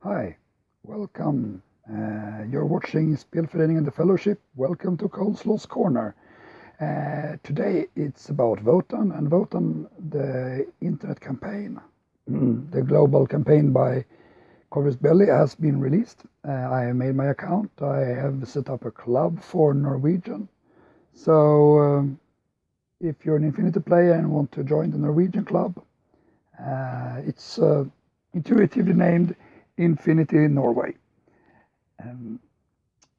Hi, welcome. You're watching Spelföreningen and the Fellowship. Welcome to Coleslaw's Corner. Today it's about Wotan, and Wotan, the internet campaign, the global campaign by Corvus Belli has been released. I have made my account. I have set up a club for Norwegian. So if you're an Infinity player and want to join the Norwegian club, it's intuitively named Infinity Norway.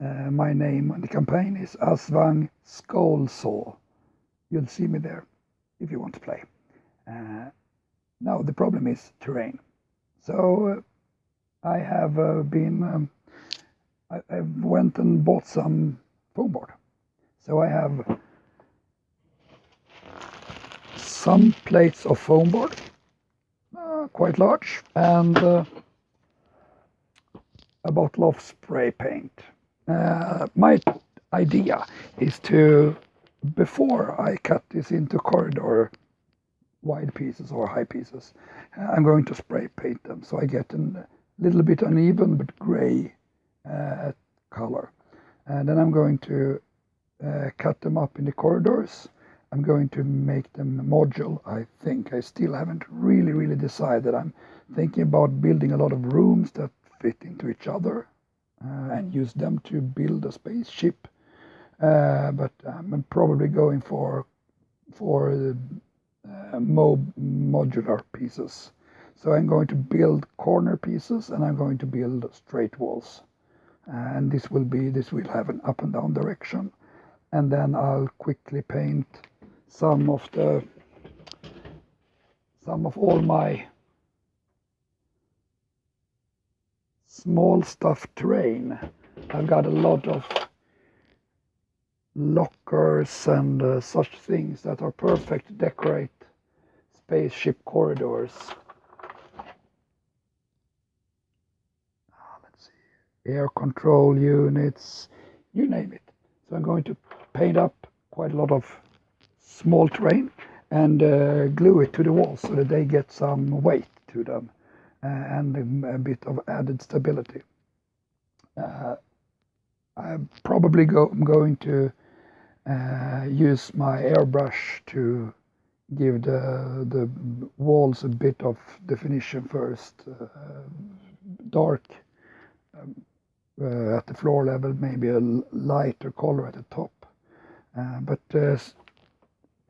My name on the campaign is Asvang Coleslaw. You'll see me there if you want to play. Now the problem is terrain. So I have I went and bought some foam board. So I have some plates of foam board, quite large, and a bottle of spray paint. My idea is to, before I cut this into corridor wide pieces or high pieces, I'm going to spray paint them so I get a little bit uneven but gray color. And then I'm going to cut them up in the corridors. I'm going to make them modular, I think. I still haven't really decided. I'm thinking about building a lot of rooms that fit into each other and use them to build a spaceship. But I'm probably going for modular pieces. So I'm going to build corner pieces and I'm going to build straight walls. And this will have an up and down direction. And then I'll quickly paint some of all my small stuff terrain. I've got a lot of lockers and such things that are perfect to decorate spaceship corridors. Let's see, air control units, you name it. So I'm going to paint up quite a lot of small terrain and glue it to the walls so that they get some weight to them and a bit of added stability. I'm probably going to use my airbrush to give the walls a bit of definition first. Dark at the floor level, maybe a lighter color at the top.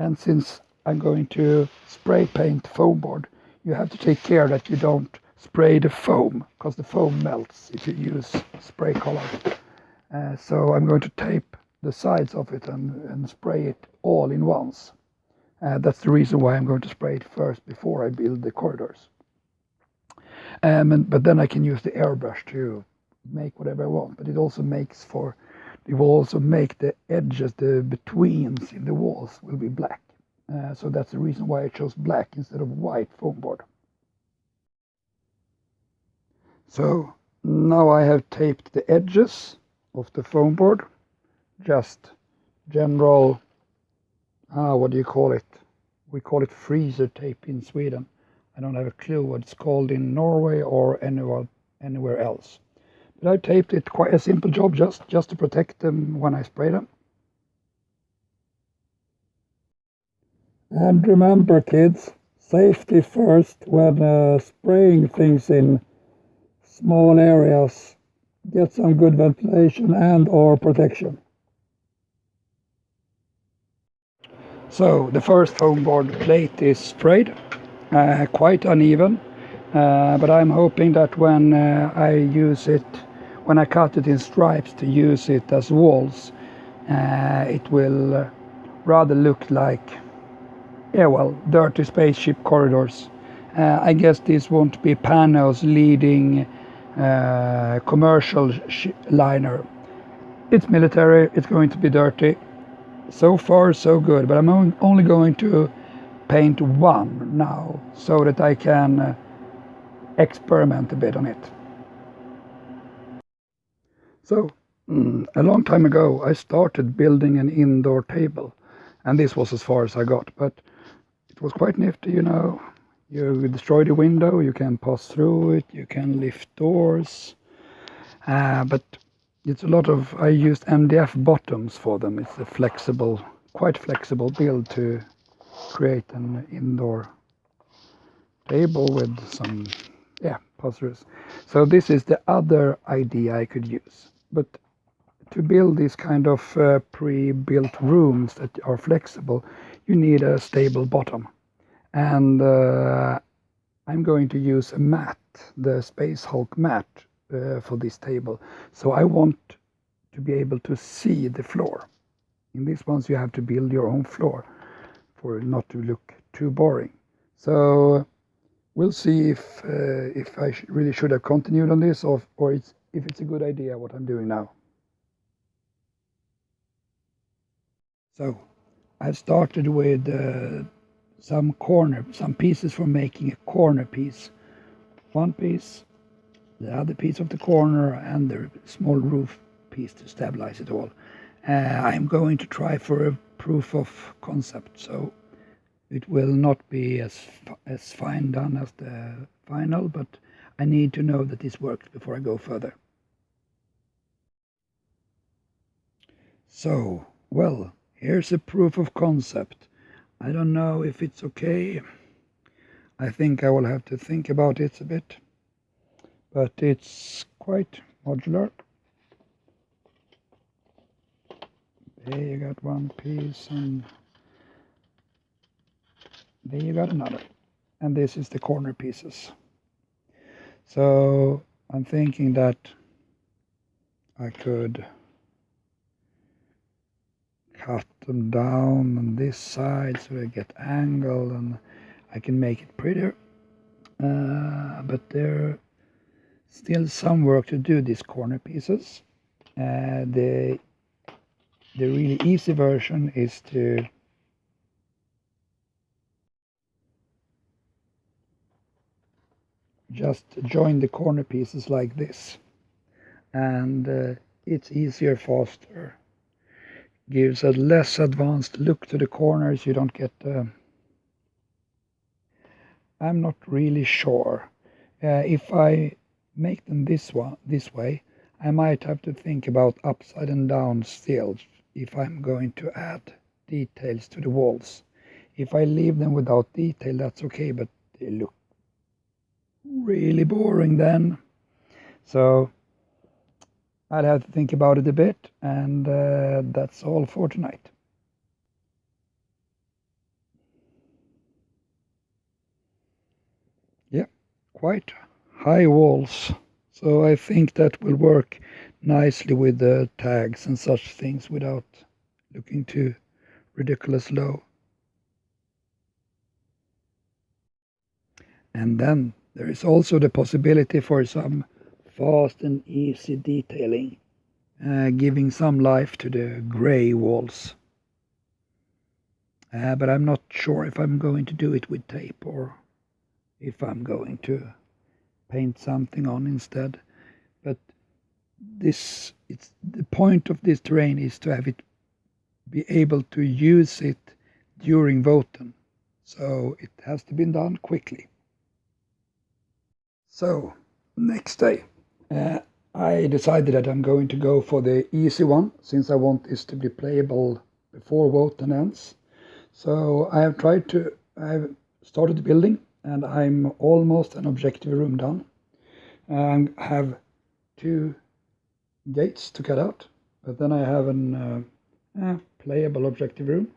And since I'm going to spray paint foam board, you have to take care that you don't spray the foam, because the foam melts if you use spray color. So I'm going to tape the sides of it and spray it all in once. That's the reason why I'm going to spray it first before I build the corridors. But then I can use the airbrush to make whatever I want. But it will also make the edges, the betweens in the walls will be black. So that's the reason why I chose black instead of white foam board. So now I have taped the edges of the foam board, just general, what do you call it? We call it freezer tape in Sweden. I don't have a clue what it's called in Norway or anywhere else. But I taped it, quite a simple job, just to protect them when I spray them. And remember, kids, safety first when spraying things in small areas. Get some good ventilation and or protection. So the first foam board plate is sprayed, quite uneven, but I'm hoping that when I cut it in stripes to use it as walls, it will rather look like, dirty spaceship corridors. I guess this won't be panels leading commercial liner. It's military, it's going to be dirty. So far so good, but I'm only going to paint one now so that I can experiment a bit on it. So a long time ago I started building an indoor table, and this was as far as I got, but it was quite nifty, You destroy the window, you can pass through it, you can lift doors, but it's a lot of, I used MDF bottoms for them. It's a flexible, quite flexible build to create an indoor table with some, pass-throughs. So this is the other idea I could use. But to build these kind of pre-built rooms that are flexible, you need a stable bottom. And I'm going to use a mat, the Space Hulk mat, for this table. So I want to be able to see the floor. In these ones you have to build your own floor for it not to look too boring. So we'll see if I really should have continued on this, or if it's a good idea what I'm doing now. So I've started with some pieces for making a corner piece. One piece, the other piece of the corner, and the small roof piece to stabilize it all. I'm going to try for a proof of concept, so it will not be as fine done as the final, but I need to know that this works before I go further. So, well, here's a proof of concept. I don't know if it's okay. I think I will have to think about it a bit, but it's quite modular. There you got one piece, and there you got another. And this is the corner pieces. So I'm thinking that I could cut them down on this side so I get angle and I can make it prettier. But there still some work to do, these corner pieces. The really easy version is to just join the corner pieces like this, and it's easier, faster, gives a less advanced look to the corners. You don't get I'm not really sure. If I make them this way, I might have to think about upside and down still if I'm going to add details to the walls. If I leave them without detail, that's okay, but they look really boring then. So I'll have to think about it a bit, and that's all for tonight. Yeah, quite high walls. So I think that will work nicely with the tags and such things without looking too ridiculous low. And then there is also the possibility for some fast and easy detailing, giving some life to the gray walls. But I'm not sure if I'm going to do it with tape or if I'm going to paint something on instead. But it's the point of this terrain is to have it be able to use it during Wotan. So it has to be done quickly. So next day, I decided that I'm going to go for the easy one, since I want this to be playable before Wotan ends. So I've started building, and I'm almost an objective room done. I have 2 gates to cut out, but then I have an playable objective room.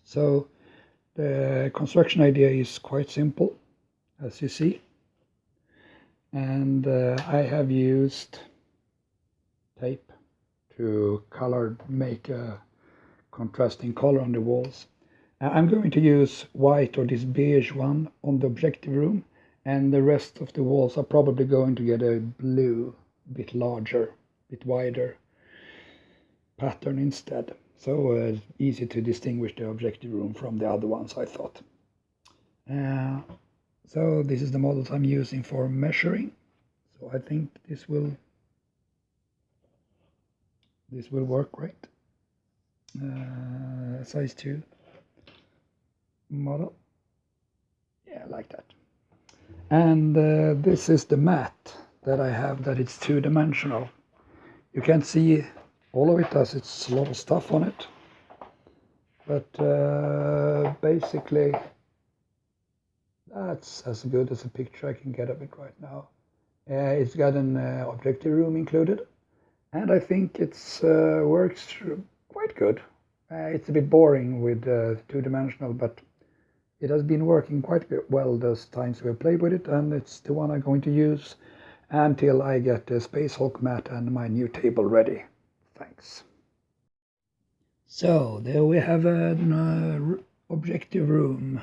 So the construction idea is quite simple, as you see. And I have used tape to make a contrasting color on the walls. I'm going to use white or this beige one on the objective room, and the rest of the walls are probably going to get a blue, bit larger, bit wider pattern instead. So easy to distinguish the objective room from the other ones, I thought. So this is the models I'm using for measuring. So I think this will work great. Size 2 model. Yeah, like that. And this is the mat that I have, that it's two-dimensional. You can't see all of it as it's a lot of stuff on it, but basically that's as good as a picture I can get of it right now. It's got an objective room included, and I think it's works quite good. It's a bit boring with two-dimensional, but it has been working quite well those times we have played with it, and it's the one I'm going to use until I get the Space Hulk mat and my new table ready. Thanks. So there we have an objective room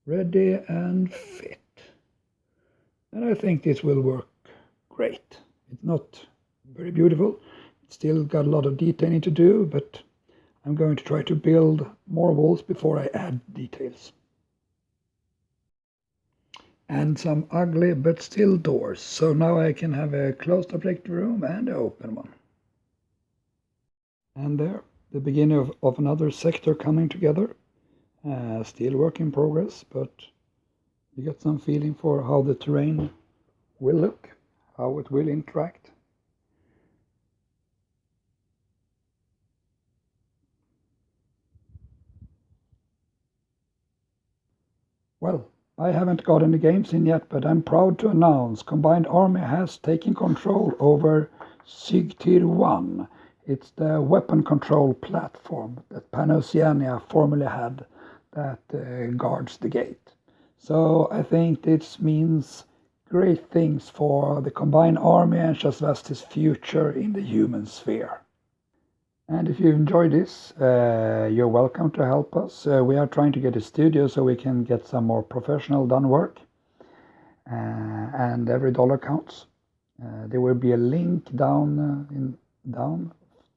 ready and fit, and I think this will work great. It's not very beautiful, it's still got a lot of detailing to do, but I'm going to try to build more walls before I add details. And some ugly but still doors, so now I can have a closed objective room and an open one. And there, the beginning of another sector coming together. Still work in progress, but you get some feeling for how the terrain will look, how it will interact. Well, I haven't got any games in yet, but I'm proud to announce Combined Army has taken control over Strikezone. It's the weapon control platform that Panoceania formerly had that guards the gate. So I think this means great things for the Combined Army and Shasvasti's future in the human sphere. And if you enjoyed this, you're welcome to help us. We are trying to get a studio so we can get some more professional done work. And every dollar counts. There will be a link down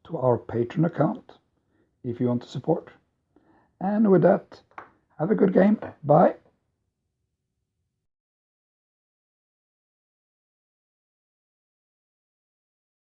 to our Patreon account if you want to support. And with that, have a good game. Bye.